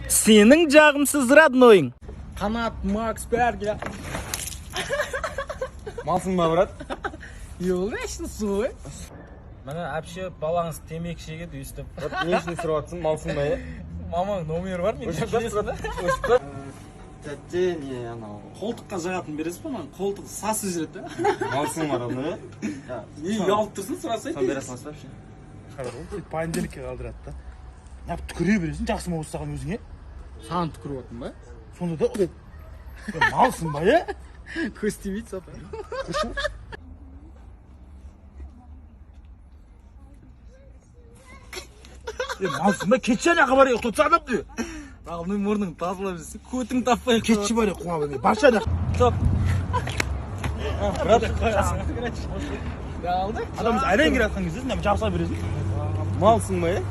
Senin жағымсыз роднойың. Қанат, Макс, бәрге. Малсың ба, брат? Йолы, әшін суы. Мана әпше балаңыз темекі шегеді өстіп. Не үшін сұрап атсың, малсың ба, е? Мамаң номері бар мен Тәтте, не, анау. Қолтыққа жағатын бересіз ба, маған қолтық сасы жүреді. Малсың бар, оны, е? Не, ұялып тұрсын, сұрасай. Сон бересің асып әпше. Понедельникке қалдырады да. Нап түкіре бересің, жақсы мау ұстаған өзіңе. Саған түкіріп отын ба? Сонда да малсың ба, е? Көз тимейді сапа. Малсың ба, кетші анаға бар, ұқтатса адам дөй. Рағымның мұрның тазылап жүрсің, көтің таппай. Кетші бар, қуа бәне, барша ана. Топ. Брат, Алды? адамыз әлен келе атқан кезде, жабыса бересің. Малсың ба, е?